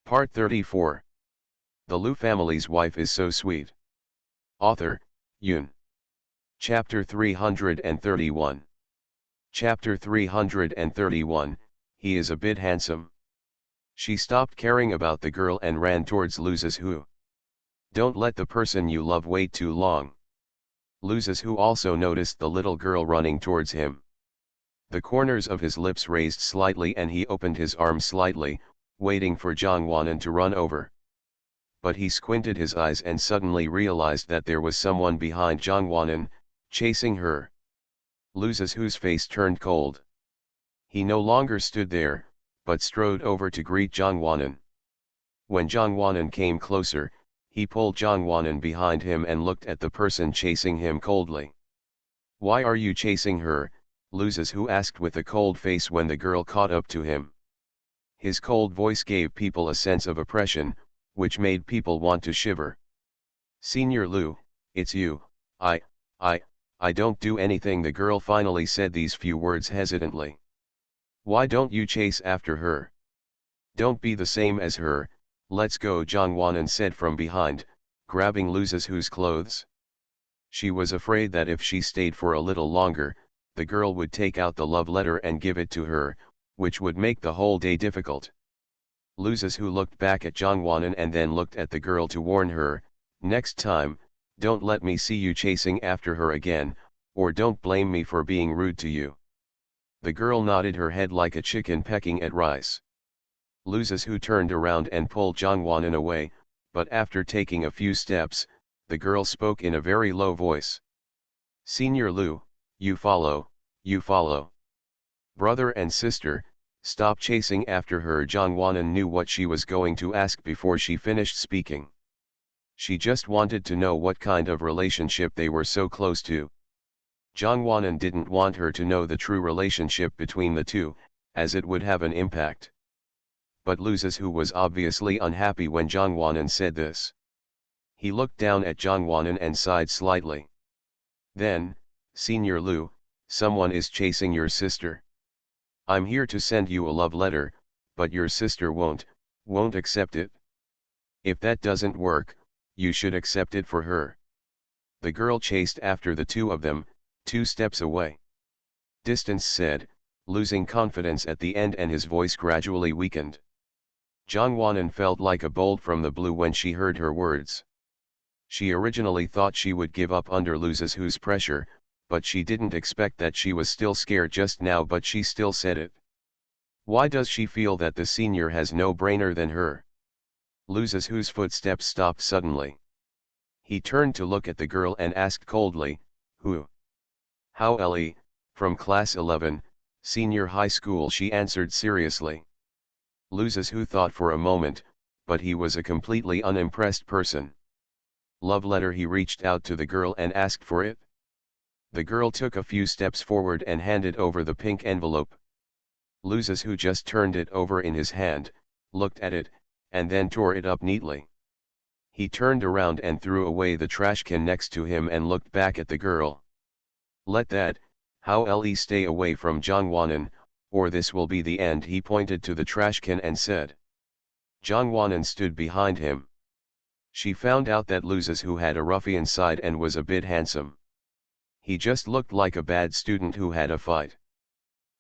Part 34. The Liu family's wife is so sweet. Author, Yoon. Chapter 331. Chapter 331, he is a bit handsome. She stopped caring about the girl and ran towards Liu Zizhu. Don't let the person you love wait too long. Liu Zizhu also noticed the little girl running towards him. The corners of his lips raised slightly and he opened his arm slightly, waiting for Zhang Wanan to run over. But he squinted his eyes and suddenly realized that there was someone behind Zhang Wanan, chasing her. Liu Zizhu's face turned cold. He no longer stood there, but strode over to greet Zhang Wanan. When Zhang Wanan came closer, he pulled Zhang Wanan behind him and looked at the person chasing him coldly. "Why are you chasing her?" Liu Zizhu asked with a cold face when the girl caught up to him. His cold voice gave people a sense of oppression, which made people want to shiver. "Senior Liu, it's you. I don't do anything." The girl finally said these few words hesitantly. "Why don't you chase after her? Don't be the same as her, let's go," Zhang Wanan said from behind, grabbing Liu Zizhu's clothes. She was afraid that if she stayed for a little longer, the girl would take out the love letter and give it to her, which would make the whole day difficult. Liu Zizhu looked back at Zhang Wanan and then looked at the girl to warn her, "Next time, don't let me see you chasing after her again, or don't blame me for being rude to you." The girl nodded her head like a chicken pecking at rice. Liu Zizhu turned around and pulled Zhang Wanan away, but after taking a few steps, the girl spoke in a very low voice. "Senior Liu, you follow. Brother and sister, stop chasing after her." Zhang Wanan knew what she was going to ask before she finished speaking. She just wanted to know what kind of relationship they were so close to. Zhang Wanan didn't want her to know the true relationship between the two, as it would have an impact. But Liu Zizhu was obviously unhappy when Zhang Wanan said this. He looked down at Zhang Wanan and sighed slightly. Then, "Senior Liu, someone is chasing your sister. I'm here to send you a love letter, but your sister won't accept it. If that doesn't work, you should accept it for her." The girl chased after the two of them, 2 steps away. "Distance," said, losing confidence at the end, and his voice gradually weakened. Zhang Wanan felt like a bolt from the blue when she heard her words. She originally thought she would give up under Liu Zizhu's pressure, but she didn't expect that she was still scared just now, but she still said it. Why does she feel that the senior has no brainer than her? Liu Zizhu's footsteps stopped suddenly. He turned to look at the girl and asked coldly, "Who?" "How Ellie, from class 11, senior high school," she answered seriously. Liu Zizhu thought for a moment, but he was a completely unimpressed person. "Love letter." He reached out to the girl and asked for it. The girl took a few steps forward and handed over the pink envelope. Liu Zizhu just turned it over in his hand, looked at it, and then tore it up neatly. He turned around and threw away the trash can next to him and looked back at the girl. "Let that, How Le, stay away from Zhang Wanan, or this will be the end." He pointed to the trash can and said. Zhang Wanan stood behind him. She found out that Liu Zizhu had a ruffian side and was a bit handsome. He just looked like a bad student who had a fight.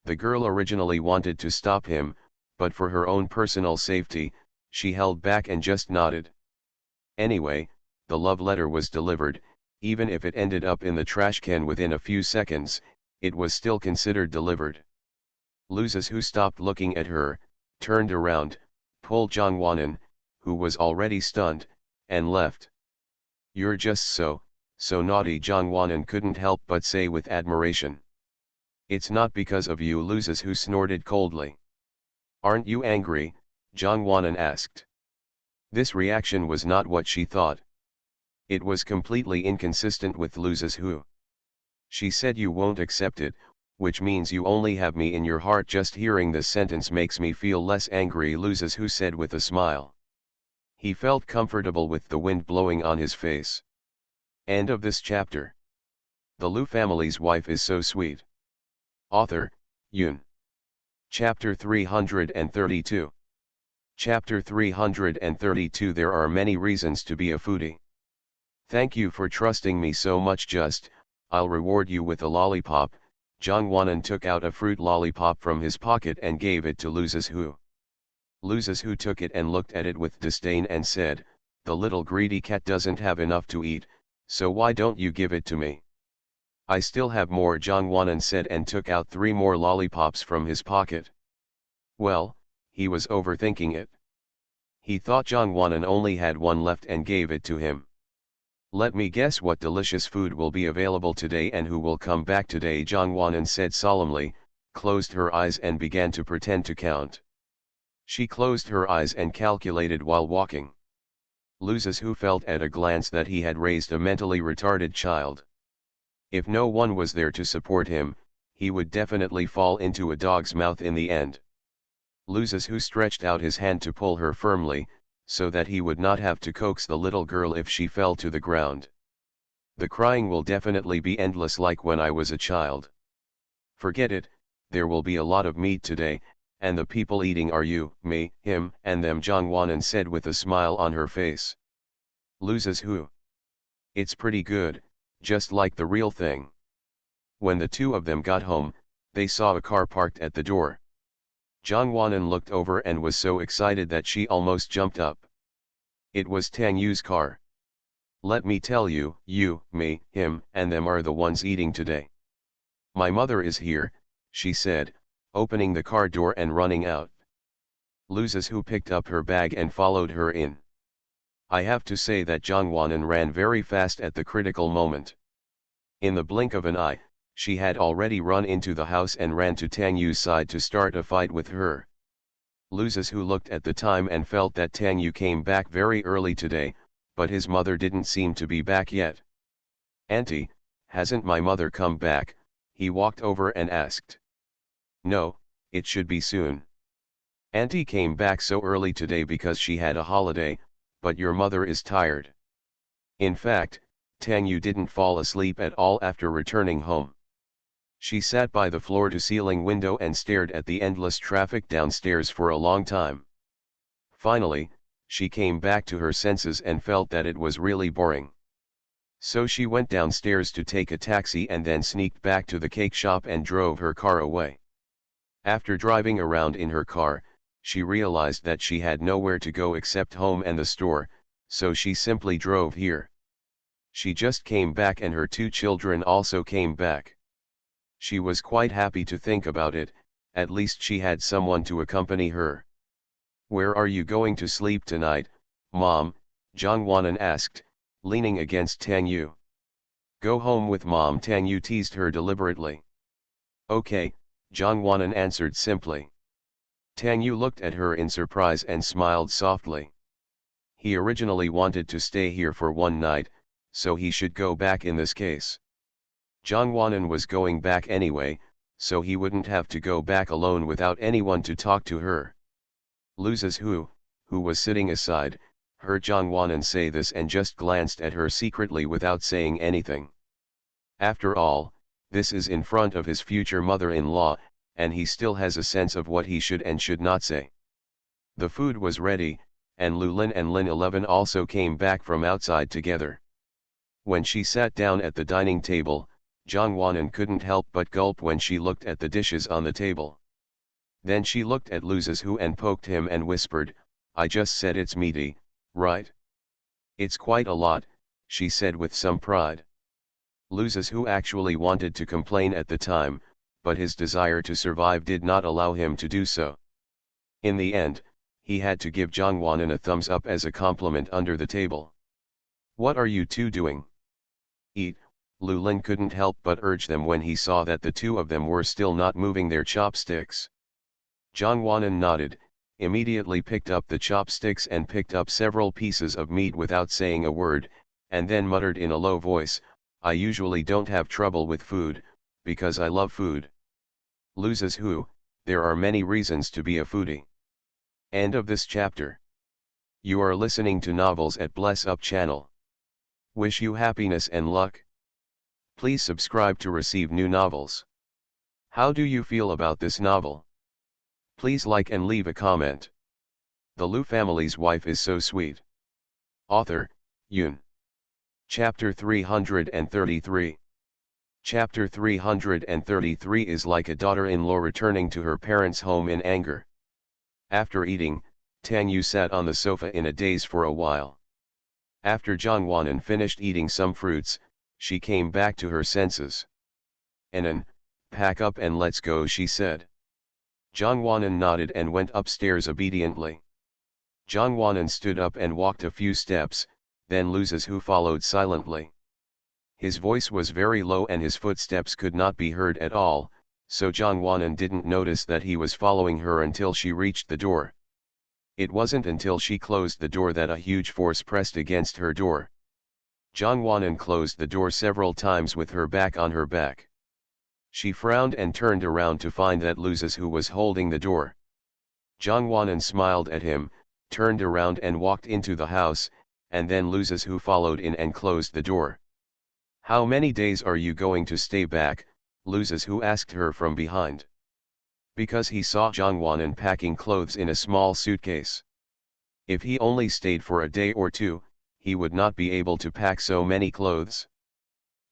The girl originally wanted to stop him, but for her own personal safety, she held back and just nodded. Anyway, the love letter was delivered. Even if it ended up in the trash can within a few seconds, it was still considered delivered. Liu Zizhu stopped looking at her, turned around, pulled Zhang Wanan, who was already stunned, and left. "You're just so naughty," Zhang Wanan couldn't help but say with admiration. "It's not because of you," Liu Zizhu snorted coldly. "Aren't you angry?" Zhang Wanan asked. This reaction was not what she thought. It was completely inconsistent with Liu Zizhu. She said, "You won't accept it, which means you only have me in your heart." Just hearing this sentence makes me feel less angry, Liu Zizhu said with a smile. He felt comfortable with the wind blowing on his face. End of this chapter. The Liu family's wife is so sweet. Author, Yoon. Chapter 332. Chapter 332 There are many reasons to be a foodie. Thank you for trusting me so much. I'll reward you with a lollipop. Jongwanan took out a fruit lollipop from his pocket and gave it to Luzizhu. Luzizhu took it and looked at it with disdain and said, "The little greedy cat doesn't have enough to eat, so why don't you give it to me?" "I still have more," Jongwanan said, and took out 3 more lollipops from his pocket. Well, he was overthinking it. He thought Jongwanan only had 1 left and gave it to him. "Let me guess what delicious food will be available today and who will come back today," Jongwanan said solemnly, closed her eyes and began to pretend to count. She closed her eyes and calculated while walking. Luzizhu felt at a glance that he had raised a mentally retarded child. If no one was there to support him, he would definitely fall into a dog's mouth in the end. Luzizhu stretched out his hand to pull her firmly, so that he would not have to coax the little girl if she fell to the ground. "The crying will definitely be endless like when I was a child. Forget it, there will be a lot of meat today, and the people eating are you, me, him, and them," Jongwanan said with a smile on her face. Luzizhu. "It's pretty good, just like the real thing." When the 2 of them got home, they saw a car parked at the door. Jongwanan looked over and was so excited that she almost jumped up. It was Tang Yu's car. "Let me tell you, you, me, him, and them are the ones eating today. My mother is here," she said, opening the car door and running out. Luzizhu picked up her bag and followed her in. I have to say that Jongwanan ran very fast at the critical moment. In the blink of an eye, she had already run into the house and ran to Tang Yu's side to start a fight with her. Luzizhu looked at the time and felt that Tang Yu came back very early today, but his mother didn't seem to be back yet. "Auntie, hasn't my mother come back?" he walked over and asked. "No, it should be soon. Auntie came back so early today because she had a holiday, but your mother is tired." In fact, Tang Yu didn't fall asleep at all after returning home. She sat by the floor-to-ceiling window and stared at the endless traffic downstairs for a long time. Finally, she came back to her senses and felt that it was really boring. So she went downstairs to take a taxi and then sneaked back to the cake shop and drove her car away. After driving around in her car, she realized that she had nowhere to go except home and the store, so she simply drove here. She just came back and her 2 children also came back. She was quite happy to think about it, at least she had someone to accompany her. "Where are you going to sleep tonight, Mom?" Jongwanan asked, leaning against Tang Yu. "Go home with Mom," Tang Yu teased her deliberately. "Okay," Jongwanan answered simply. Tang Yu looked at her in surprise and smiled softly. He originally wanted to stay here for 1 night, so he should go back in this case. Jongwanan was going back anyway, so he wouldn't have to go back alone without anyone to talk to her. Luzizhu, who was sitting aside, heard Jongwanan say this and just glanced at her secretly without saying anything. After all, this is in front of his future mother-in-law, and he still has a sense of what he should and should not say. The food was ready, and Lulin and Lin 11 also came back from outside together. When she sat down at the dining table, Jongwanan couldn't help but gulp when she looked at the dishes on the table. Then she looked at Luzizhu and poked him and whispered, "I just said it's meaty, right?" "It's quite a lot," she said with some pride. Luzizhu actually wanted to complain at the time, but his desire to survive did not allow him to do so. In the end, he had to give Jongwanan a thumbs up as a compliment under the table. "What are you 2 doing?" "Eat," Lulin couldn't help but urge them when he saw that the 2 of them were still not moving their chopsticks. Jongwanan nodded, immediately picked up the chopsticks and picked up several pieces of meat without saying a word, and then muttered in a low voice, "I usually don't have trouble with food, because I love food." Luzizhu, there are many reasons to be a foodie. End of this chapter. You are listening to Novels at Bless Up channel. Wish you happiness and luck. Please subscribe to receive new novels. How do you feel about this novel? Please like and leave a comment. The Lu family's wife is so sweet. Author, Yoon. Chapter 333. Chapter 333 is like a daughter-in-law returning to her parents' home in anger. After eating, Tang Yu sat on the sofa in a daze for a while. After Zhang Wanan finished eating some fruits, she came back to her senses. "Anan, pack up and let's go," she said. Zhang Wanan nodded and went upstairs obediently. Zhang Wanan stood up and walked a few steps, then Lu Zizhu followed silently. His voice was very low and his footsteps could not be heard at all, so Zhang Wanan didn't notice that he was following her until she reached the door. It wasn't until she closed the door that a huge force pressed against her door. Zhang Wanan closed the door several times with her back on her back. She frowned and turned around to find that Lu Zizhu was holding the door. Zhang Wanan smiled at him, turned around and walked into the house, and then Lu Zizhu followed in and closed the door. "How many days are you going to stay back?" Lu Zizhu asked her from behind. Because he saw Zhang Wanan packing clothes in a small suitcase. If he only stayed for a day or two, he would not be able to pack so many clothes.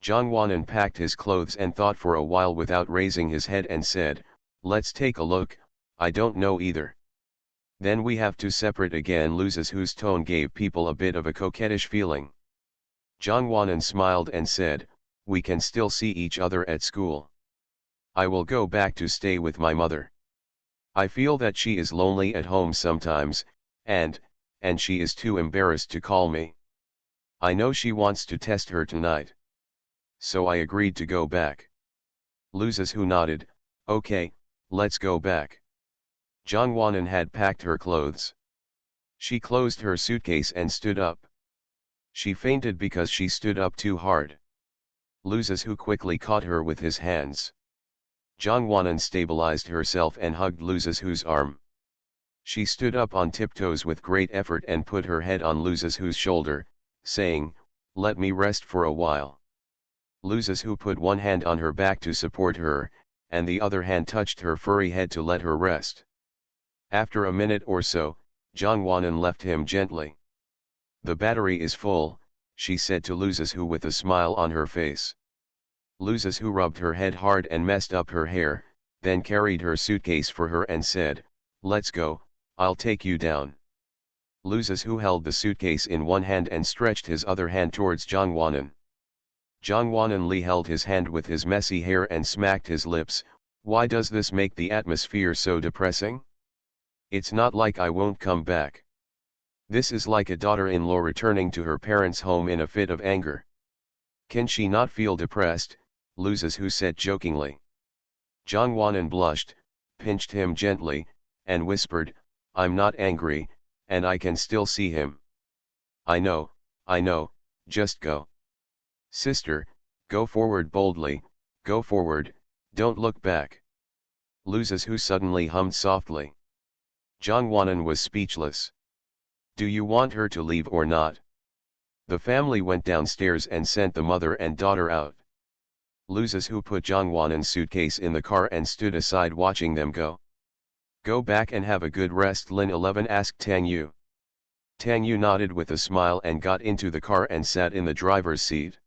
Zhang Wanan packed his clothes and thought for a while without raising his head and said, "Let's take a look, I don't know either." "Then we have to separate again." Lu Zizhu's tone gave people a bit of a coquettish feeling. Zhang Wanan smiled and said, "We can still see each other at school. I will go back to stay with my mother. I feel that she is lonely at home sometimes, and she is too embarrassed to call me. I know she wants to test her tonight. So I agreed to go back." Lu Zizhu nodded, "Okay, let's go back." Zhang Wanan had packed her clothes. She closed her suitcase and stood up. She fainted because she stood up too hard. Lu Zizhu quickly caught her with his hands. Zhang Wanan stabilized herself and hugged Lu Zizhu's arm. She stood up on tiptoes with great effort and put her head on Lu Zizhu's shoulder, saying, "Let me rest for a while." Lu Zizhu put one hand on her back to support her, and the other hand touched her furry head to let her rest. After a minute or so, Zhang Wanan left him gently. "The battery is full," she said to Lu Zizhu with a smile on her face. Lu Zizhu rubbed her head hard and messed up her hair, then carried her suitcase for her and said, "Let's go, I'll take you down." Lu Zizhu held the suitcase in one hand and stretched his other hand towards Zhang Wanan. Zhang Wanan Li held his hand with his messy hair and smacked his lips. "Why does this make the atmosphere so depressing? It's not like I won't come back. This is like a daughter-in-law returning to her parents' home in a fit of anger. Can she not feel depressed?" Lu Zizhu said jokingly. Zhang Wanan blushed, pinched him gently, and whispered, "I'm not angry, and I can still see him." I know, just go. Sister, go forward boldly, go forward, don't look back." Lu Zizhu suddenly hummed softly. Zhang Wanan was speechless. "Do you want her to leave or not?" The family went downstairs and sent the mother and daughter out. Lu Zizhu put Zhang Wanan's suitcase in the car and stood aside watching them go. "Go back and have a good rest," Lin 11 asked Tang Yu. Tang Yu nodded with a smile and got into the car and sat in the driver's seat.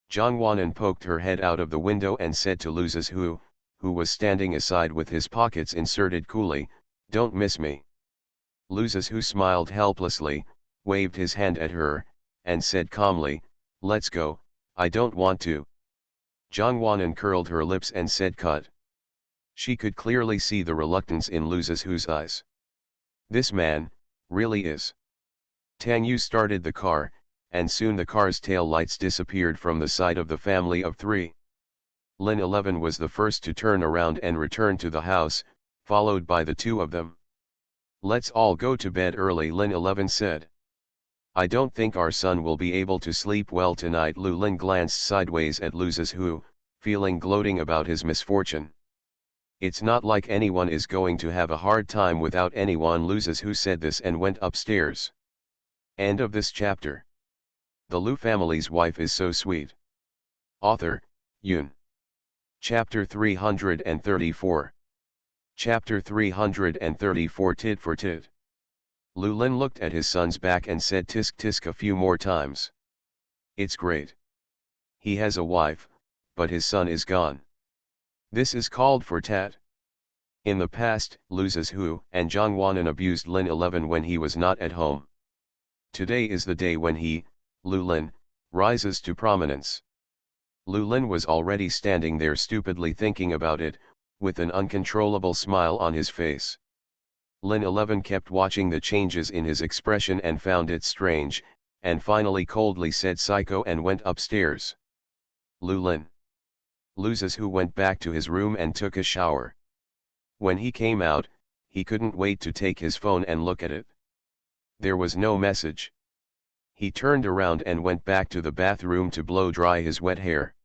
Zhang Wanan poked her head out of the window and said to Lu Zizhu, who was standing aside with his pockets inserted coolly, "Don't miss me." Lu Zizhu smiled helplessly, waved his hand at her, and said calmly, "Let's go, I don't want to." Zhang Wanan curled her lips and said cut. She could clearly see the reluctance in Lu Zizhu's eyes. This man, really is. Tang Yu started the car, and soon the car's tail lights disappeared from the side of the family of three. Lin 11 was the first to turn around and return to the house, followed by the two of them. "Let's all go to bed early," Lin 11 said. "I don't think our son will be able to sleep well tonight." Lu Lin glanced sideways at Lu Zizhu, feeling gloating about his misfortune. "It's not like anyone is going to have a hard time without anyone." Lu Zizhu said this and went upstairs. End of this chapter. The Lu family's wife is so sweet. Author, Yoon. Chapter 334. Chapter 334 Tit for Tit. Lu Lin looked at his son's back and said tisk tisk a few more times. It's great. He has a wife, but his son is gone. This is called for tat. In the past, Lu Zizhu and Zhang Wanan abused Lin 11 when he was not at home. Today is the day when he, Lu Lin, rises to prominence. Lu Lin was already standing there stupidly thinking about it, with an uncontrollable smile on his face. Lin 11 kept watching the changes in his expression and found it strange, and finally coldly said psycho and went upstairs. Lu Lin. Lu Zizhu went back to his room and took a shower. When he came out, he couldn't wait to take his phone and look at it. There was no message. He turned around and went back to the bathroom to blow dry his wet hair.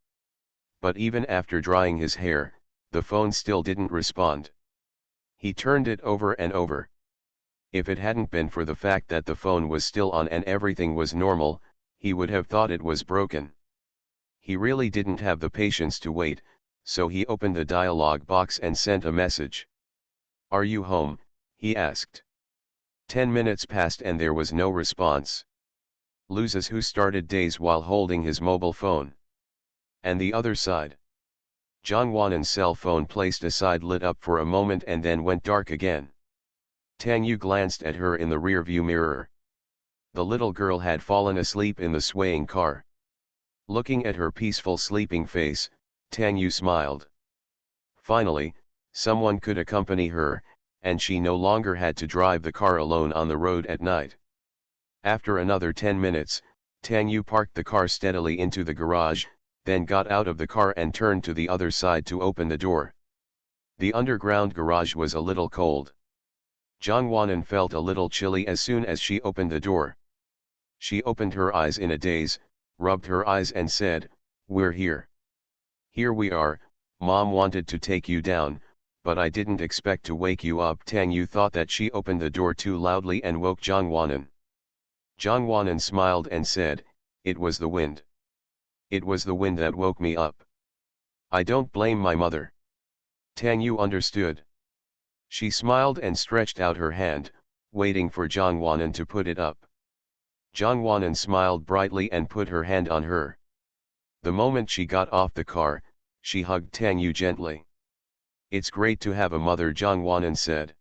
But even after drying his hair, the phone still didn't respond. He turned it over and over. If it hadn't been for the fact that the phone was still on and everything was normal, he would have thought it was broken. He really didn't have the patience to wait, so he opened the dialog box and sent a message. "Are you home?" he asked. 10 minutes passed and there was no response. Lu Zizhu started daze while holding his mobile phone. And the other side. Zhang Wanan's cell phone placed aside lit up for a moment and then went dark again. Tang Yu glanced at her in the rearview mirror. The little girl had fallen asleep in the swaying car. Looking at her peaceful sleeping face, Tang Yu smiled. Finally, someone could accompany her, and she no longer had to drive the car alone on the road at night. After another 10 minutes, Tang Yu parked the car steadily into the garage, then got out of the car and turned to the other side to open the door. The underground garage was a little cold. Zhang Wanan felt a little chilly as soon as she opened the door. She opened her eyes in a daze, rubbed her eyes and said, "We're here." "Here we are, Mom wanted to take you down, but I didn't expect to wake you up." Tang Yu thought that she opened the door too loudly and woke Zhang Wanan. Zhang Wanan smiled and said, "It was the wind. It was the wind that woke me up. I don't blame my mother." Tang Yu understood. She smiled and stretched out her hand, waiting for Zhang Wanan to put it up. Zhang Wanan smiled brightly and put her hand on her. The moment she got off the car, she hugged Tang Yu gently. "It's great to have a mother," Zhang Wanan said.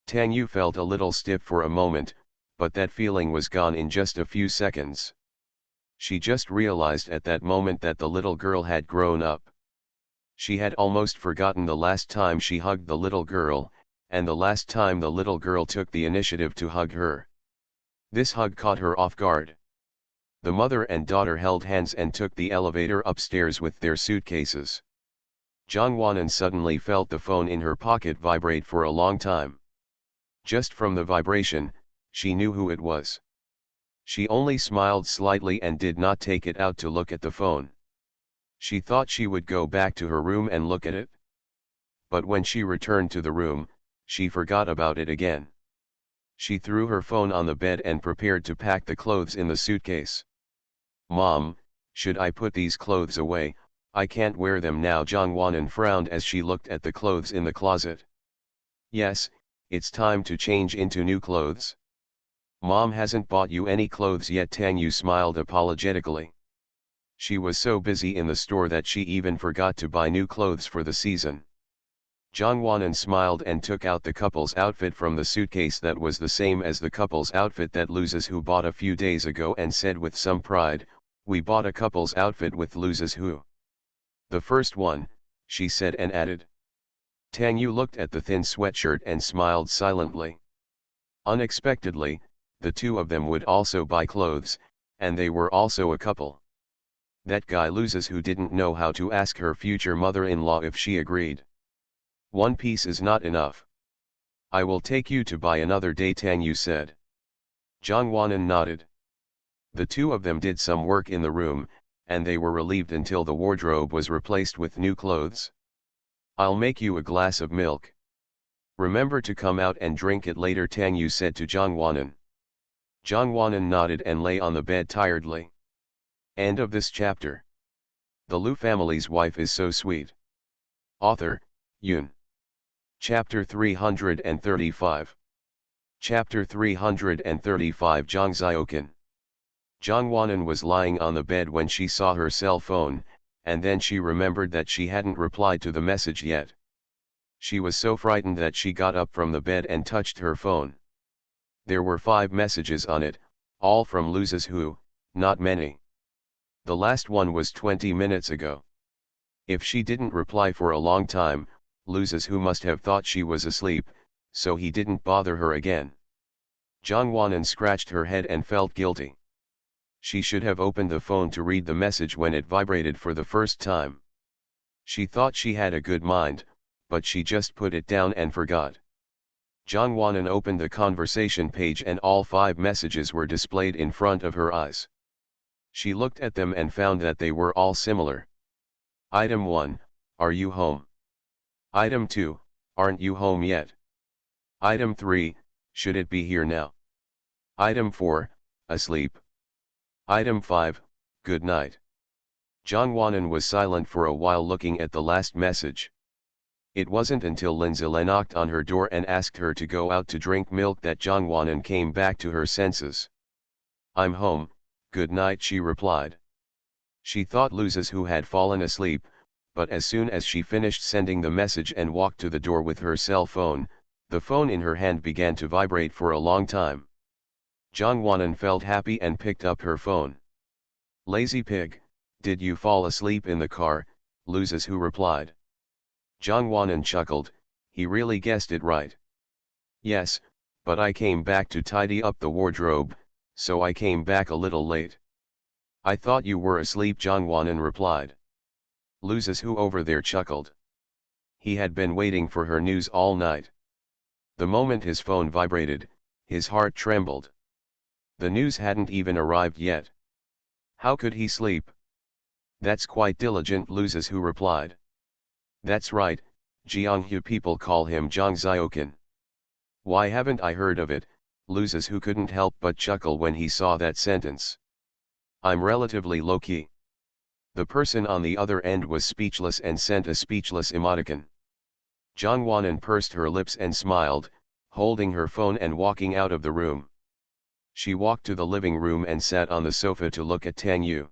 Tang Yu felt a little stiff for a moment, but that feeling was gone in just a few seconds. She just realized at that moment that the little girl had grown up. She had almost forgotten the last time she hugged the little girl, and the last time the little girl took the initiative to hug her. This hug caught her off guard. The mother and daughter held hands and took the elevator upstairs with their suitcases. Zhang Wanan suddenly felt the phone in her pocket vibrate for a long time. Just from the vibration, she knew who it was. She only smiled slightly and did not take it out to look at the phone. She thought she would go back to her room and look at it. But when she returned to the room, she forgot about it again. She threw her phone on the bed and prepared to pack the clothes in the suitcase. "Mom, should I put these clothes away? I can't wear them now." Zhang Wanan frowned as she looked at the clothes in the closet. "Yes, it's time to change into new clothes." "Mom hasn't bought you any clothes yet." Tang Yu smiled apologetically. She was so busy in the store that she even forgot to buy new clothes for the season. Zhang Wanan smiled and took out the couple's outfit from the suitcase that was the same as the couple's outfit that Lu Zizhu bought a few days ago and said with some pride, "We bought a couple's outfit with Lu Zizhu. The first one," she said and added. Tang Yu looked at the thin sweatshirt and smiled silently. Unexpectedly, the two of them would also buy clothes, and they were also a couple. That guy Lu Zizhu didn't know how to ask her future mother-in-law if she agreed. "One piece is not enough. I will take you to buy another day," Tang Yu said. Zhang Wanan nodded. The two of them did some work in the room, and they were relieved until the wardrobe was replaced with new clothes. "I'll make you a glass of milk. Remember to come out and drink it later," Tang Yu said to Zhang Wanan. Zhang Wanan nodded and lay on the bed tiredly. End of this chapter. The Lu family's wife is so sweet. Author, Yun. Chapter 335. Chapter 335 Zhang Xiaoqan. Zhang Wanan was lying on the bed when she saw her cell phone, and then she remembered that she hadn't replied to the message yet. She was so frightened that she got up from the bed and touched her phone. There were 5 messages on it, all from Lu Zizhu, not many. The last one was 20 minutes ago. If she didn't reply for a long time, Lu Zizhu must have thought she was asleep, so he didn't bother her again. Zhang Wanan scratched her head and felt guilty. She should have opened the phone to read the message when it vibrated for the first time. She thought she had a good mind, but she just put it down and forgot. Zhang Wanan opened the conversation page and all 5 messages were displayed in front of her eyes. She looked at them and found that they were all similar. Item 1, are you home? Item 2, aren't you home yet? Item 3, should it be here now? Item 4, asleep. Item 5, good night. Zhang Wanan was silent for a while looking at the last message. It wasn't until Lin Zile knocked on her door and asked her to go out to drink milk that Zhang Wanan came back to her senses. I'm home, good night, she replied. She thought Lu Zizhu had fallen asleep, but as soon as she finished sending the message and walked to the door with her cell phone, the phone in her hand began to vibrate for a long time. Zhang Wanan felt happy and picked up her phone. Lazy pig, did you fall asleep in the car? Lu Zizhu replied. Zhang Wanan chuckled, he really guessed it right. Yes, but I came back to tidy up the wardrobe, so I came back a little late. I thought you were asleep, Zhang Wanan replied. Lu Zizhu over there chuckled. He had been waiting for her news all night. The moment his phone vibrated, his heart trembled. The news hadn't even arrived yet. How could he sleep? That's quite diligent, Lu Zizhu replied. That's right, Jianghu people call him Zhang Xiaoqan. Why haven't I heard of it? Lu Zizhu couldn't help but chuckle when he saw that sentence. I'm relatively low-key. The person on the other end was speechless and sent a speechless emoticon. Zhang Wanan pursed her lips and smiled, holding her phone and walking out of the room. She walked to the living room and sat on the sofa to look at Tang Yu.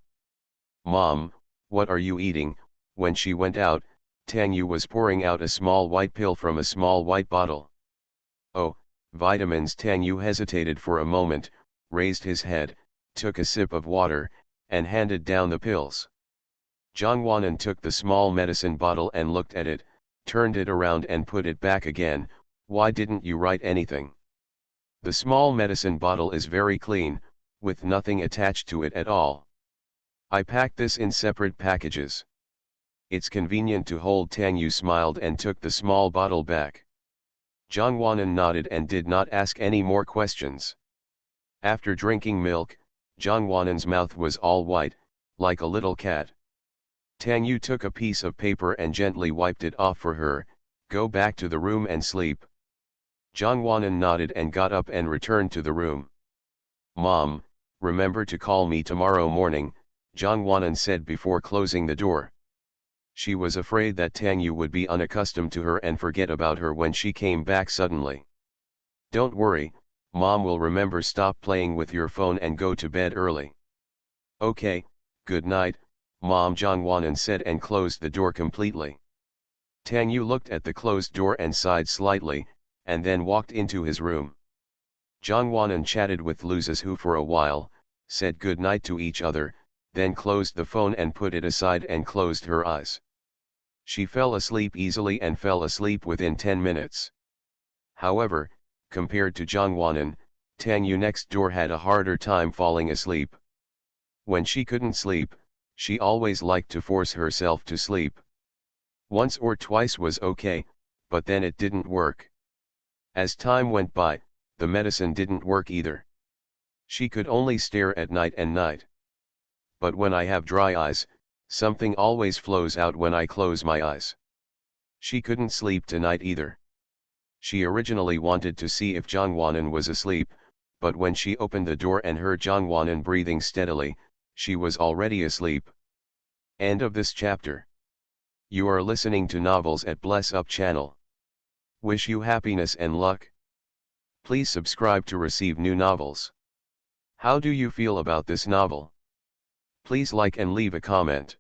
Mom, what are you eating? When she went out, Tang Yu was pouring out a small white pill from a small white bottle. Oh, vitamins. Tang Yu hesitated for a moment, raised his head, took a sip of water, and handed down the pills. Zhang Wanan took the small medicine bottle and looked at it, turned it around and put it back again. Why didn't you write anything? The small medicine bottle is very clean, with nothing attached to it at all. I packed this in separate packages. It's convenient to hold. Tang Yu smiled and took the small bottle back. Zhang Wanan nodded and did not ask any more questions. After drinking milk, Zhang Wanan's mouth was all white, like a little cat. Tang Yu took a piece of paper and gently wiped it off for her. Go back to the room and sleep. Zhang Wanan nodded and got up and returned to the room. Mom, remember to call me tomorrow morning, Zhang Wanan said before closing the door. She was afraid that Tang Yu would be unaccustomed to her and forget about her when she came back suddenly. Don't worry, Mom will remember. Stop playing with your phone and go to bed early. Okay, good night, Mom, Zhang Wanan said and closed the door completely. Tang Yu looked at the closed door and sighed slightly, and then walked into his room. Zhang Wanan chatted with Lu Zizhu for a while, said good night to each other, then closed the phone and put it aside and closed her eyes. She fell asleep easily and fell asleep within 10 minutes. However, compared to Zhang Wanan, Tang Yu next door had a harder time falling asleep. When she couldn't sleep, she always liked to force herself to sleep. Once or twice was okay, but then it didn't work. As time went by, the medicine didn't work either. She could only stare at night and night. But when I have dry eyes, something always flows out when I close my eyes. She couldn't sleep tonight either. She originally wanted to see if Zhang Wanan was asleep, but when she opened the door and heard Zhang Wanan breathing steadily, she was already asleep. End of this chapter. You are listening to novels at Bless Up channel. Wish you happiness and luck. Please subscribe to receive new novels. How do you feel about this novel? Please like and leave a comment.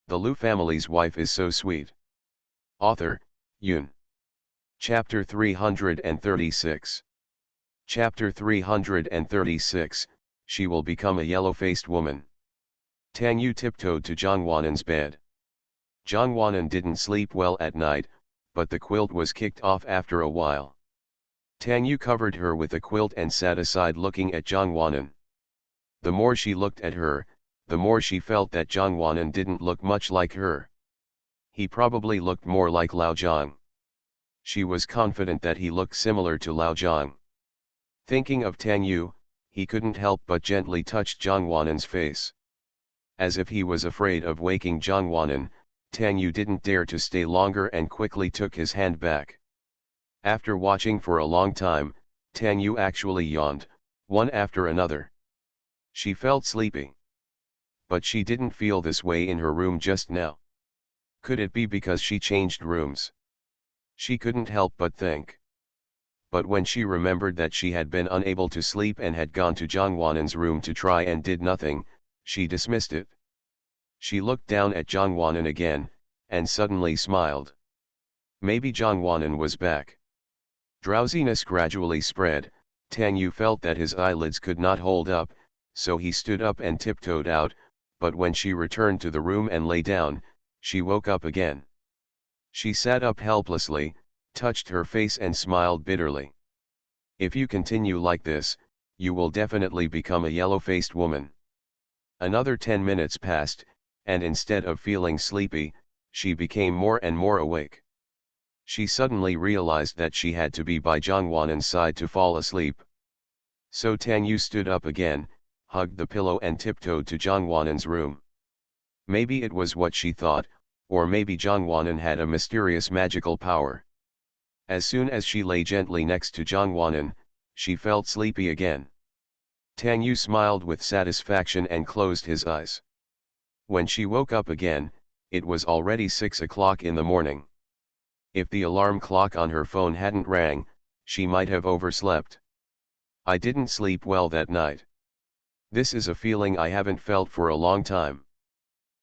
The Liu family's wife is so sweet. Author, Yoon. Chapter 336. Chapter 336, She will become a yellow-faced woman. Tang Yu tiptoed to Zhang Wanan's bed. Zhang Wanan didn't sleep well at night, but the quilt was kicked off after a while. Tang Yu covered her with the quilt and sat aside looking at Zhang Wanan. The more she looked at her, the more she felt that Zhang Wanan didn't look much like her. He probably looked more like Lao Zhang. She was confident that he looked similar to Lao Zhang. Thinking of Tang Yu, he couldn't help but gently touch Zhang Wanan's face. As if he was afraid of waking Zhang Wanan, Tang Yu didn't dare to stay longer and quickly took his hand back. After watching for a long time, Tang Yu actually yawned, one after another. She felt sleepy. But she didn't feel this way in her room just now. Could it be because she changed rooms? She couldn't help but think. But when she remembered that she had been unable to sleep and had gone to Zhang Wanan's room to try and did nothing, she dismissed it. She looked down at Zhang Wanan again, and suddenly smiled. Maybe Zhang Wanan was back. Drowsiness gradually spread. Tang Yu felt that his eyelids could not hold up, so he stood up and tiptoed out, but when she returned to the room and lay down, she woke up again. She sat up helplessly, touched her face and smiled bitterly. If you continue like this, you will definitely become a yellow-faced woman. Another 10 minutes passed, and instead of feeling sleepy, she became more and more awake. She suddenly realized that she had to be by Zhang Wanan's side to fall asleep. So Tang Yu stood up again, hugged the pillow and tiptoed to Zhang Wanan's room. Maybe it was what she thought, or maybe Zhang Wanan had a mysterious magical power. As soon as she lay gently next to Zhang Wanan, she felt sleepy again. Tang Yu smiled with satisfaction and closed his eyes. When she woke up again, it was already 6 o'clock in the morning. If the alarm clock on her phone hadn't rang, she might have overslept. I didn't sleep well that night. This is a feeling I haven't felt for a long time.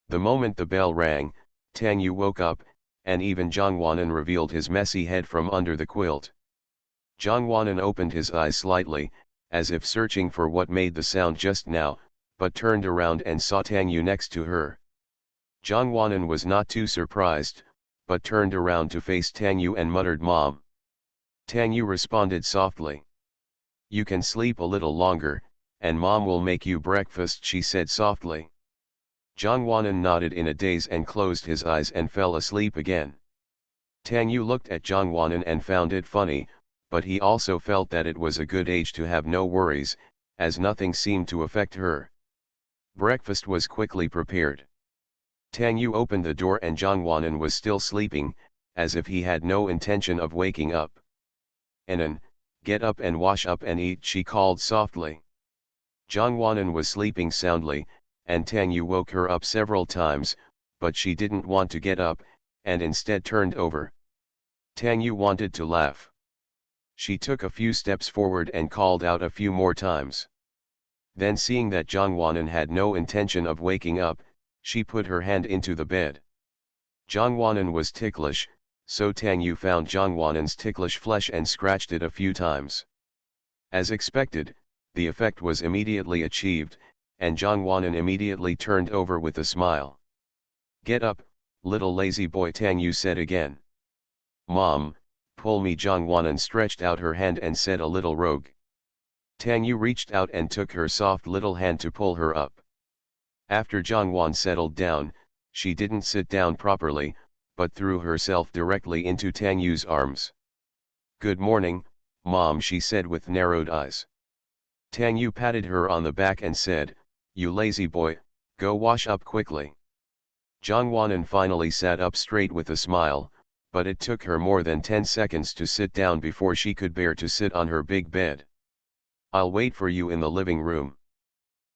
The moment the bell rang, Tang Yu woke up, and even Zhang Wanan revealed his messy head from under the quilt. Zhang Wanan opened his eyes slightly, as if searching for what made the sound just now, but turned around and saw Tang Yu next to her. Zhang Wanan was not too surprised, but turned around to face Tang Yu and muttered, "Mom." Tang Yu responded softly. "You can sleep a little longer, and Mom will make you breakfast," she said softly. Zhang Wanan nodded in a daze and closed his eyes and fell asleep again. Tang Yu looked at Zhang Wanan and found it funny, but he also felt that it was a good age to have no worries, as nothing seemed to affect her. Breakfast was quickly prepared. Tang Yu opened the door and Zhang Wanan was still sleeping, as if he had no intention of waking up. "Anan, get up and wash up and eat," she called softly. Zhang Wanan was sleeping soundly, and Tang Yu woke her up several times, but she didn't want to get up, and instead turned over. Tang Yu wanted to laugh. She took a few steps forward and called out a few more times. Then, seeing that Zhang Wanan had no intention of waking up, she put her hand into the bed. Zhang Wanan was ticklish, so Tang Yu found Zhang Wanan's ticklish flesh and scratched it a few times. As expected, the effect was immediately achieved, and Zhang Wanan immediately turned over with a smile. "Get up, little lazy boy," Tang Yu said again. "Mom, pull me." Zhang Wanan stretched out her hand and said a little rogue. Tang Yu reached out and took her soft little hand to pull her up. After Zhang Wan settled down, she didn't sit down properly, but threw herself directly into Tang Yu's arms. "Good morning, Mom," she said with narrowed eyes. Tang Yu patted her on the back and said, "You lazy boy, go wash up quickly." Zhang Wanan finally sat up straight with a smile, but it took her more than 10 seconds to sit down before she could bear to sit on her big bed. "I'll wait for you in the living room.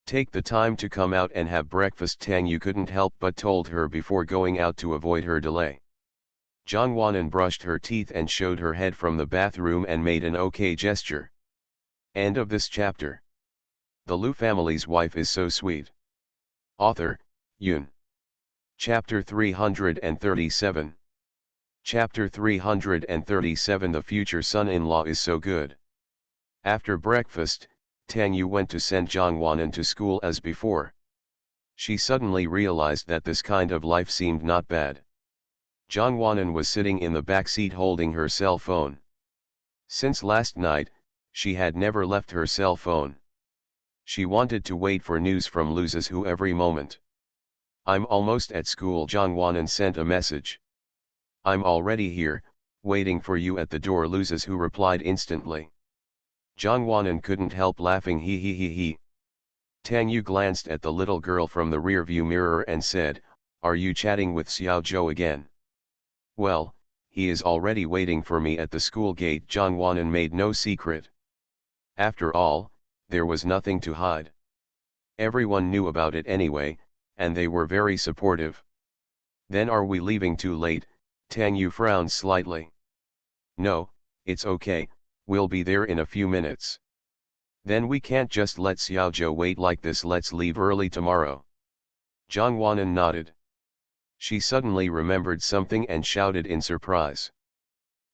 Take the time to come out and have breakfast," Tang Yu couldn't help but told her before going out to avoid her delay. Jongwon brushed her teeth and showed her head from the bathroom and made an okay gesture. End of this chapter. The Lu family's wife is so sweet. Author, Yoon. Chapter 337. Chapter 337. The future son-in-law is so good. After breakfast, Tang Yu went to send Jongwon to school as before. She suddenly realized that this kind of life seemed not bad. Jongwon was sitting in the back seat holding her cell phone. Since last night, she had never left her cell phone. She wanted to wait for news from Luz's who every moment. I'm almost at school, Jongwon sent a message. I'm already here, waiting for you at the door, Luz's who replied instantly. Jongwon couldn't help laughing. He. Tang Yu glanced at the little girl from the rearview mirror and said, "Are you chatting with Xiao Zhou again?" "Well, he is already waiting for me at the school gate." Jongwon made no secret. After all, there was nothing to hide. Everyone knew about it anyway, and they were very supportive. "Then are we leaving too late?" Tang Yu frowned slightly. "No, it's okay, we'll be there in a few minutes." "Then we can't just let Xiao Zhou wait like this. Let's leave early tomorrow." Jongwon nodded. She suddenly remembered something and shouted in surprise.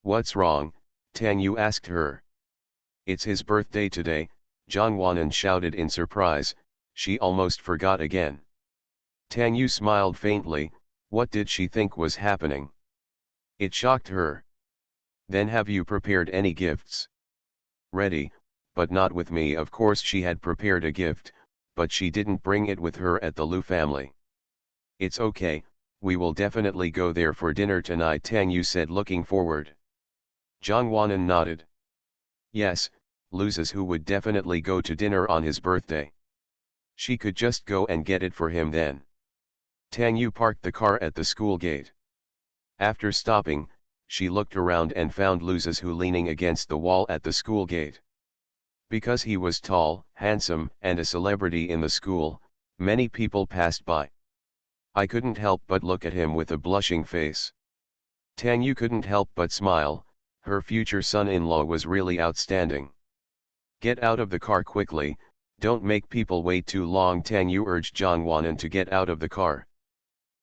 "What's wrong?" Tang Yu asked her. "It's his birthday today," Jongwon shouted in surprise. She almost forgot again. Tang Yu smiled faintly. What did she think was happening? It shocked her. "Then have you prepared any gifts?" "Ready, but not with me." Of course she had prepared a gift, but she didn't bring it with her at the Lu family. "It's okay, we will definitely go there for dinner tonight," Tang Yu said, looking forward. Jongwon nodded. Yes, Lu's who would definitely go to dinner on his birthday. She could just go and get it for him then. Tang Yu parked the car at the school gate. After stopping, she looked around and found Lu's who leaning against the wall at the school gate. Because he was tall, handsome, and a celebrity in the school, many people passed by. I couldn't help but look at him with a blushing face. Tang Yu couldn't help but smile. Her future son-in-law was really outstanding. "Get out of the car quickly, don't make people wait too long," Tang Yu urged Jongwon to get out of the car.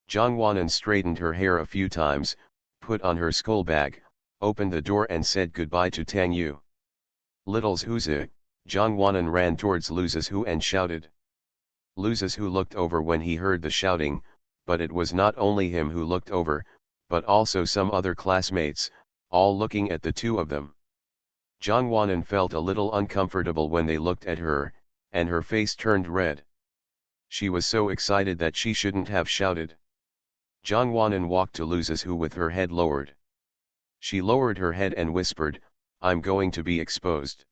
Jongwon straightened her hair a few times, put on her school bag, opened the door and said goodbye to Tang Yu. "Little's who's it?" Jongwon ran towards Lu's who and shouted. Lu's who looked over when he heard the shouting, but it was not only him who looked over, but also some other classmates, all looking at the two of them. Jongwon felt a little uncomfortable when they looked at her, and her face turned red. She was so excited that she shouldn't have shouted. Jongwon walked to Lu's who with her head lowered. She lowered her head and whispered, "I'm going to be exposed."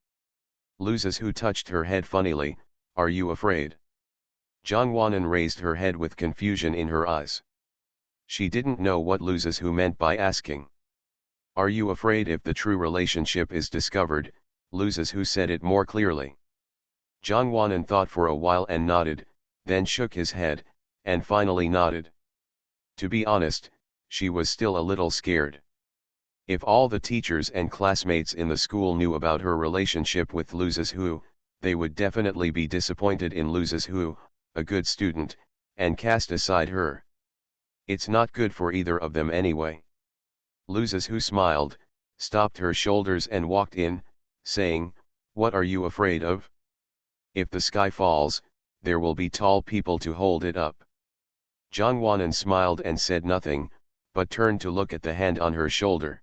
Lu's who touched her head funnily. "Are you afraid?" Jongwon raised her head with confusion in her eyes. She didn't know what Lu's who meant by asking. "Are you afraid if the true relationship is discovered?" Lu's who said it more clearly. Jongwon thought for a while and nodded, then shook his head, and finally nodded. To be honest, she was still a little scared. If all the teachers and classmates in the school knew about her relationship with Lu's who, they would definitely be disappointed in Lu's who, a good student, and cast aside her. It's not good for either of them anyway. Lu's who smiled, stopped her shoulders and walked in, saying, "What are you afraid of? If the sky falls, there will be tall people to hold it up." Jongwon smiled and said nothing, but turned to look at the hand on her shoulder.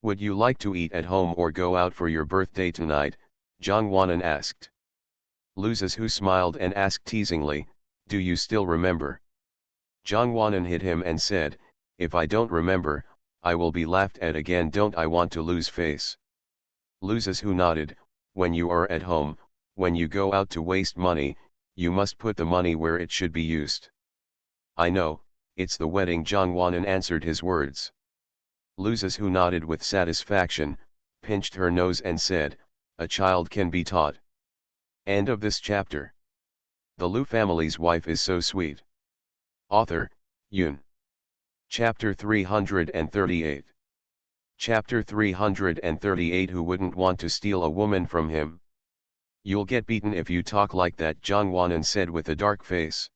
"Would you like to eat at home or go out for your birthday tonight?" Jongwon asked. Lu's who smiled and asked teasingly, "Do you still remember?" Jongwon hit him and said, "If I don't remember, I will be laughed at again. Don't I want to lose face?" Lu's who nodded. "When you are at home, when you go out to waste money, you must put the money where it should be used." "I know, it's the wedding," Jongwon answered his words. Lu's who nodded with satisfaction, pinched her nose and said, "A child can be taught." End of this chapter. The Lu family's wife is so sweet. Author, Yoon. Chapter 338. Chapter 338. Who wouldn't want to steal a woman from him? You'll get beaten if you talk like that, Zhang Wanan said with a dark face.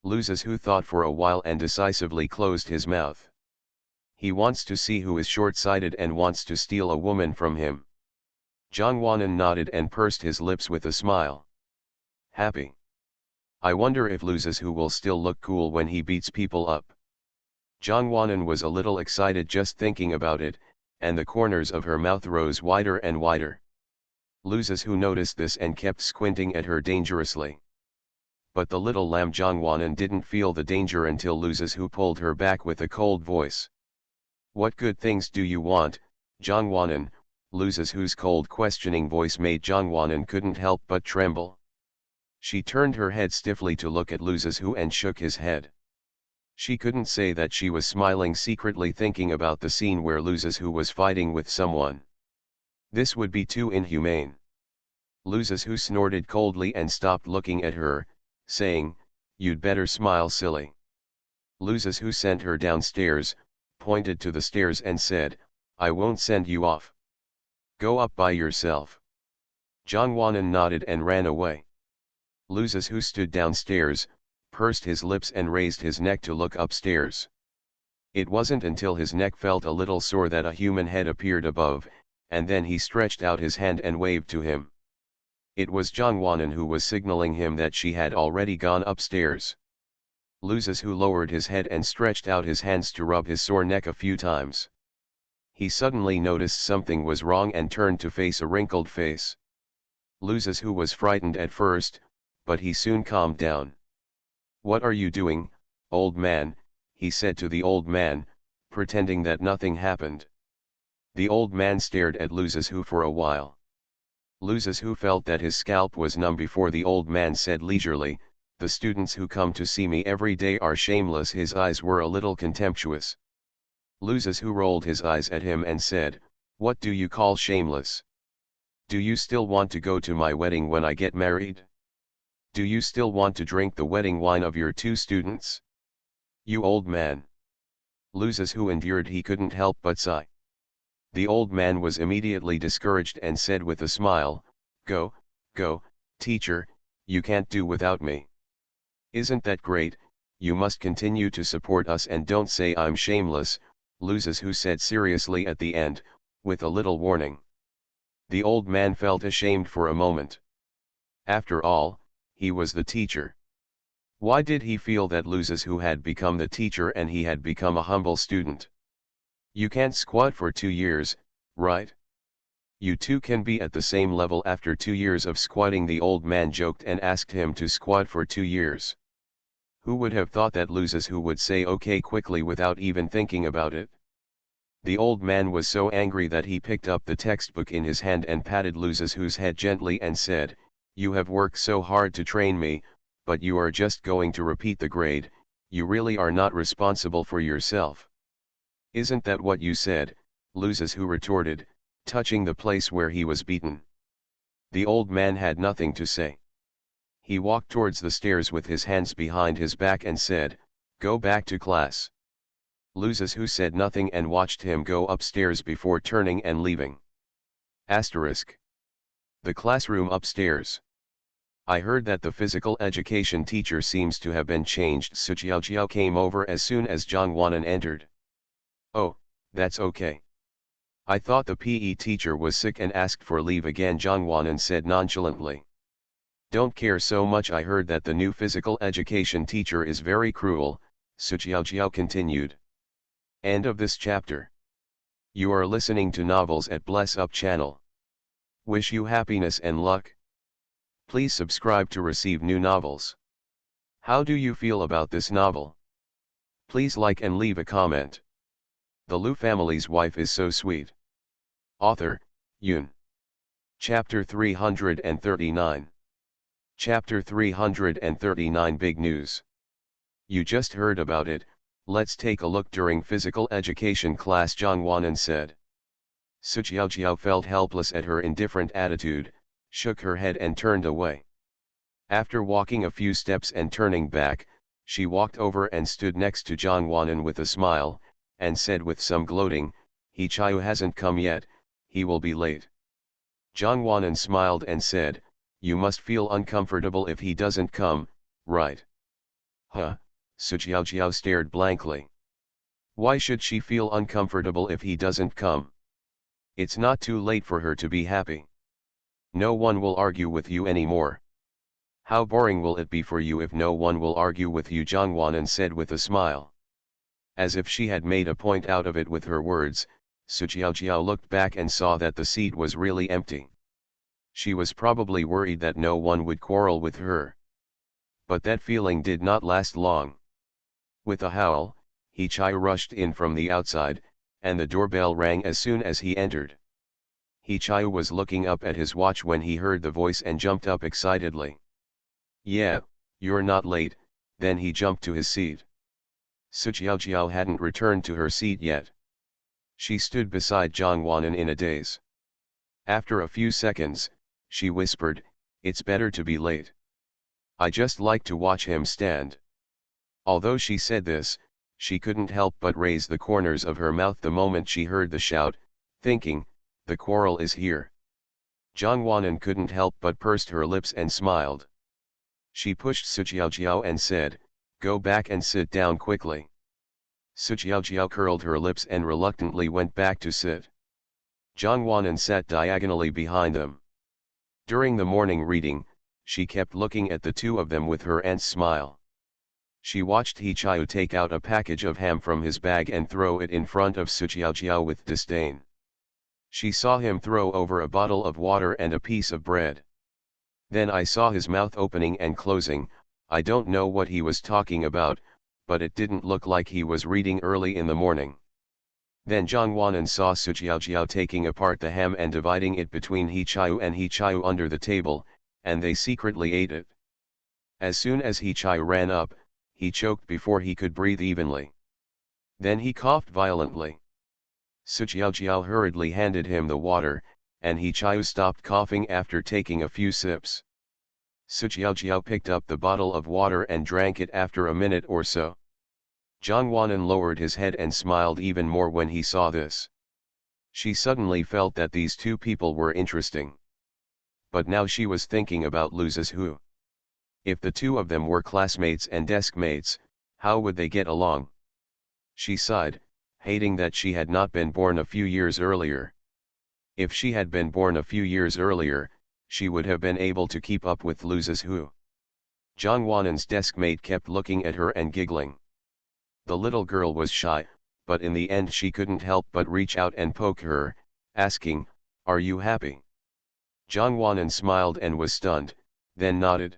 Loses who thought for a while and decisively closed his mouth. He wants to see who is short-sighted and wants to steal a woman from him. Zhang Wanan nodded and pursed his lips with a smile. Happy. I wonder if loses who will still look cool when he beats people up. Zhang Wanan was a little excited just thinking about it, and the corners of her mouth rose wider and wider. Loses who noticed this and kept squinting at her dangerously. But the little lamb Zhang Wanan didn't feel the danger until loses who pulled her back with a cold voice. What good things do you want, Zhang Wanan? Loses whose cold questioning voice made Zhang Wanan couldn't help but tremble. She turned her head stiffly to look at loses who and shook his head. She couldn't say that she was smiling, secretly thinking about the scene where loses who was fighting with someone. This would be too inhumane. Loses who snorted coldly and stopped looking at her, saying, "You'd better smile, silly." Loses who sent her downstairs, pointed to the stairs and said, "I won't send you off. Go up by yourself." Zhang Wanan nodded and ran away. Loses who stood downstairs, pursed his lips and raised his neck to look upstairs. It wasn't until his neck felt a little sore that a human head appeared above, and then he stretched out his hand and waved to him. It was Zhang Wanan who was signaling him that she had already gone upstairs. Loses who lowered his head and stretched out his hands to rub his sore neck a few times. He suddenly noticed something was wrong and turned to face a wrinkled face. Loses who was frightened at first, but he soon calmed down. "What are you doing, old man?" he said to the old man, pretending that nothing happened. The old man stared at Loses who for a while. Loses who felt that his scalp was numb before the old man said leisurely, "The students who come to see me every day are shameless." His eyes were a little contemptuous. Loses who rolled his eyes at him and said, "What do you call shameless? Do you still want to go to my wedding when I get married? Do you still want to drink the wedding wine of your two students? You old man." Loses who endured, he couldn't help but sigh. The old man was immediately discouraged and said with a smile, Go, teacher, you can't do without me. Isn't that great? You must continue to support us and don't say I'm shameless," Loses who said seriously at the end, with a little warning. The old man felt ashamed for a moment. After all, he was the teacher. Why did he feel that Loses who had become the teacher and he had become a humble student? You can't squat for 2 years, right? You two can be at the same level after 2 years of squatting. The old man joked and asked him to squat for 2 years. Who would have thought that Loses who would say okay quickly without even thinking about it? The old man was so angry that he picked up the textbook in his hand and patted Loses who's head gently and said, "You have worked so hard to train me, but you are just going to repeat the grade. You really are not responsible for yourself." "Isn't that what you said?" Loses who retorted, touching the place where he was beaten. The old man had nothing to say. He walked towards the stairs with his hands behind his back and said, "Go back to class." Loses who said nothing and watched him go upstairs before turning and leaving. Asterisk. The classroom upstairs. I heard that the physical education teacher seems to have been changed. Su Jiao came over as soon as Zhang Wanan entered. "Oh, that's okay. I thought the PE teacher was sick and asked for leave again," Zhang Wanan said nonchalantly. "Don't care so much. I heard that the new physical education teacher is very cruel," Su Jiao continued. End of this chapter. You are listening to Novels at Bless Up channel. Wish you happiness and luck. Please subscribe to receive new novels. How do you feel about this novel? Please like and leave a comment. The Liu family's wife is so sweet. Author, Yun. Chapter 339. Chapter 339. Big news. You just heard about it, let's take a look. During physical education class, Zhang Wanan said. Su Jiao felt helpless at her indifferent attitude, shook her head and turned away. After walking a few steps and turning back, She walked over and stood next to Jongwanan with a smile, and said with some gloating, "He Chayu hasn't come yet, he will be late." Jongwanan smiled and said, "You must feel uncomfortable if he doesn't come, right?" Huh? Sujiao stared blankly. Why should she feel uncomfortable if he doesn't come? It's not too late for her to be happy. No one will argue with you anymore. How boring will it be for you if no one will argue with you, Jongwanan said with a smile. As if she had made a point out of it with her words, Sujiao looked back and saw that the seat was really empty. She was probably worried that no one would quarrel with her. But that feeling did not last long. With a howl, He Chai rushed in from the outside, and the doorbell rang as soon as he entered. He Chai was looking up at his watch when he heard the voice and jumped up excitedly. "Yeah, you're not late," then he jumped to his seat. Sujiao hadn't returned to her seat yet. She stood beside Jongwanan in a daze. After a few seconds, she whispered, "It's better to be late. I just like to watch him stand." Although she said this, she couldn't help but raise the corners of her mouth the moment she heard the shout, thinking, the quarrel is here. Jongwanan couldn't help but pursed her lips and smiled. She pushed Sujiao and said, "Go back and sit down quickly." Sujiao curled her lips and reluctantly went back to sit. Jongwanan sat diagonally behind them. During the morning reading, she kept looking at the two of them with her aunt's smile. She watched He Chai take out a package of ham from his bag and throw it in front of Sujiao with disdain. She saw him throw over a bottle of water and a piece of bread. Then I saw his mouth opening and closing. I don't know what he was talking about, but it didn't look like he was reading early in the morning. Then Jongwanan saw Sujiao taking apart the ham and dividing it between He Chai and He Chai under the table, and they secretly ate it. As soon as He Chai ran up, he choked before he could breathe evenly. Then he coughed violently. Sujiao hurriedly handed him the water, and He Chai stopped coughing after taking a few sips. Sujiao picked up the bottle of water and drank it after a minute or so. Jongwanan lowered his head and smiled even more when he saw this. She suddenly felt that these two people were interesting. But now she was thinking about Luz's who. If the two of them were classmates and desk mates, how would they get along? She sighed, hating that she had not been born a few years earlier. If she had been born a few years earlier, she would have been able to keep up with Luz's who. Jongwanan's desk mate kept looking at her and giggling. The little girl was shy, but in the end she couldn't help but reach out and poke her, asking, "Are you happy?" Jongwanan smiled and was stunned, then nodded.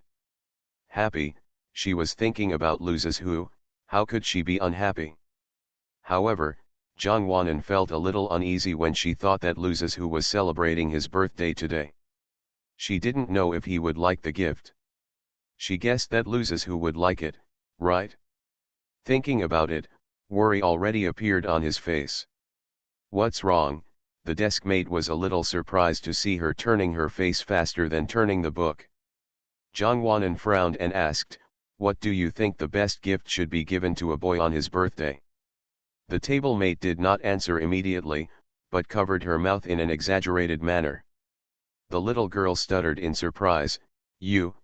Happy, she was thinking about Luz's who, how could she be unhappy? However, Jongwanan felt a little uneasy when she thought that Luz's who was celebrating his birthday today. She didn't know if he would like the gift. She guessed that Luz's who would like it, right? Thinking about it, worry already appeared on his face. "What's wrong?" The desk mate was a little surprised to see her turning her face faster than turning the book. Jongwanan frowned and asked, "What do you think the best gift should be given to a boy on his birthday?" The table mate did not answer immediately, but covered her mouth in an exaggerated manner. The little girl stuttered in surprise, You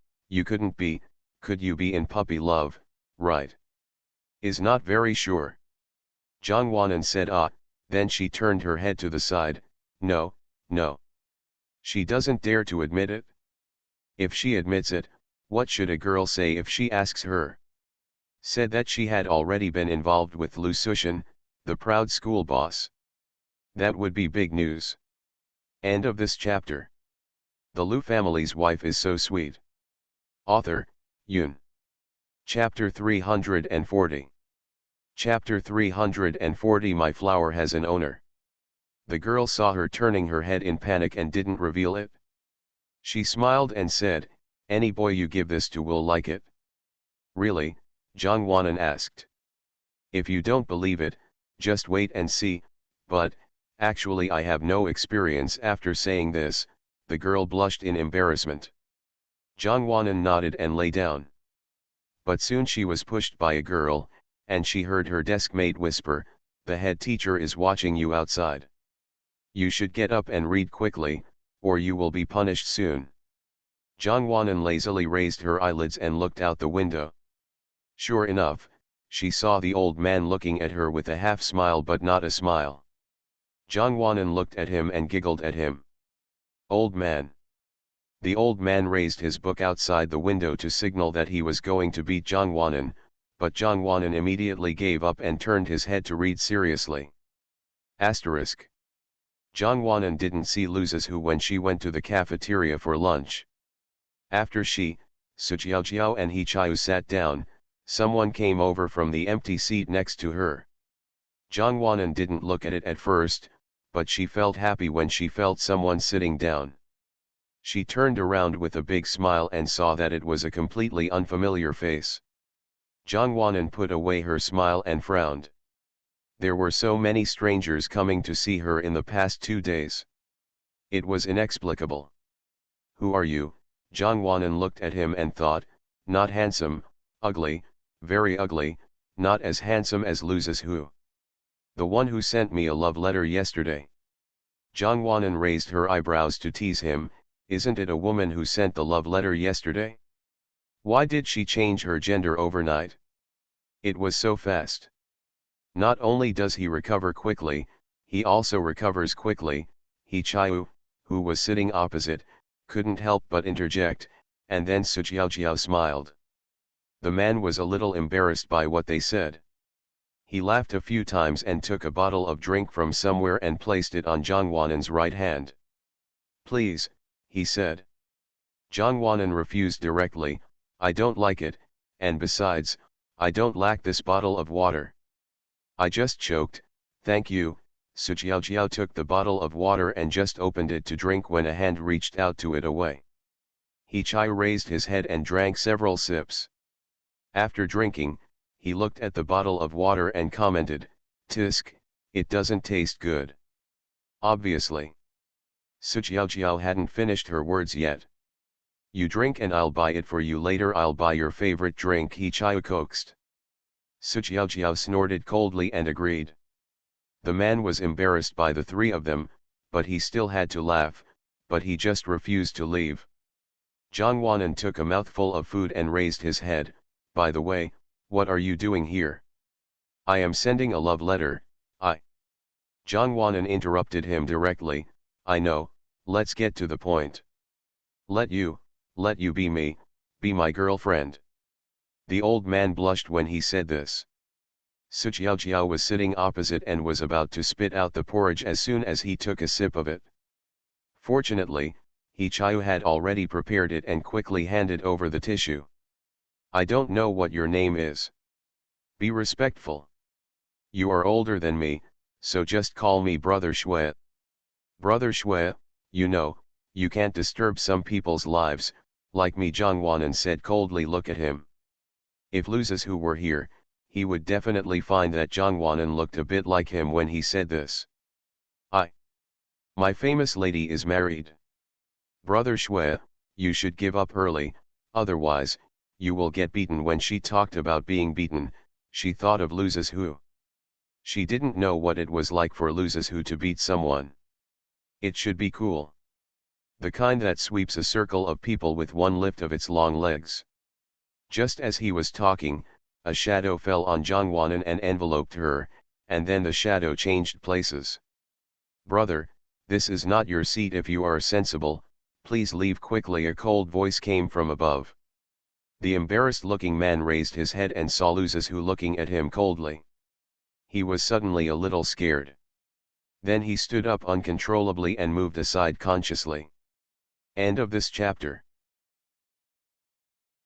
could you be in puppy love, right?" "Is not very sure." Jongwanan said then she turned her head to the side, No. She doesn't dare to admit it. If she admits it, what should a girl say if she asks her? Said that she had already been involved with Lu Sushin, the proud school boss. That would be big news. End of this chapter. The Lu family's wife is so sweet. Author, Yoon. Chapter 340. Chapter 340 My flower has an owner. The girl saw her turning her head in panic and didn't reveal it. She smiled and said, "Any boy you give this to will like it." "Really?" Jongwanan asked. "If you don't believe it, just wait and see, but, actually I have no experience." After saying this, the girl blushed in embarrassment. Jongwanan nodded and lay down. But soon she was pushed by a girl, and she heard her desk mate whisper, "The head teacher is watching you outside. You should get up and read quickly, or you will be punished soon." Jongwanan lazily raised her eyelids and looked out the window. Sure enough, she saw the old man looking at her with a half smile but not a smile. Jongwanan looked at him and giggled at him. "Old man." The old man raised his book outside the window to signal that he was going to beat Jongwanan, but Jongwanan immediately gave up and turned his head to read seriously. Asterisk. Jongwanan didn't see Luzes when she went to the cafeteria for lunch. After she, Sujiao and Hichayu sat down, someone came over from the empty seat next to her. Jongwanan didn't look at it at first, but she felt happy when she felt someone sitting down. She turned around with a big smile and saw that it was a completely unfamiliar face. Jongwanan put away her smile and frowned. There were so many strangers coming to see her in the past 2 days. It was inexplicable. "Who are you?" Jongwanan looked at him and thought, "Not handsome, ugly, very ugly, not as handsome as Luzes who. The one who sent me a love letter yesterday." Jongwanan raised her eyebrows to tease him. "Isn't it a woman who sent the love letter yesterday? Why did she change her gender overnight? It was so fast." "Not only does he recover quickly, he also recovers quickly," Hichayu, who was sitting opposite, couldn't help but interject, and then Sujiao smiled. The man was a little embarrassed by what they said. He laughed a few times and took a bottle of drink from somewhere and placed it on Jongwanan's right hand. "Please," he said. Jongwanan refused directly, "I don't like it, and besides, I don't like this bottle of water. I just choked, thank you." Sujiao took the bottle of water and just opened it to drink when a hand reached out to it away. Hichayu raised his head and drank several sips. After drinking, he looked at the bottle of water and commented, "Tisk, it doesn't taste good." "Obviously." Sujiao hadn't finished her words yet. "You drink and I'll buy it for you later. I'll buy your favorite drink," Hichayu coaxed. Sujiao snorted coldly and agreed. The man was embarrassed by the three of them, but he still had to laugh, but he just refused to leave. Jongwanan took a mouthful of food and raised his head. "By the way, what are you doing here?" "I am sending a love letter." Jongwanan interrupted him directly, "I know, let's get to the point." Let you be me, be my girlfriend." The old man blushed when he said this. Sujiao was sitting opposite and was about to spit out the porridge as soon as he took a sip of it. Fortunately, Hichayu had already prepared it and quickly handed over the tissue. "I don't know what your name is. Be respectful. You are older than me, so just call me Brother Shui." "Brother Shui, you know, you can't disturb some people's lives, like me," Jongwanan said coldly. Look at him. If Luzes were here, he would definitely find that Jongwanan looked a bit like him when he said this. My famous lady is married. Brother Shui, you should give up early, otherwise, you will get beaten." When she talked about being beaten, she thought of Luzes who. She didn't know what it was like for Luzes who to beat someone. It should be cool. The kind that sweeps a circle of people with one lift of its long legs. Just as he was talking, a shadow fell on Jongwanan and enveloped her, and then the shadow changed places. "Brother, this is not your seat. If you are sensible, please leave quickly," a cold voice came from above. The embarrassed-looking man raised his head and saw Luzes looking at him coldly. He was suddenly a little scared. Then he stood up uncontrollably and moved aside consciously. End of this chapter.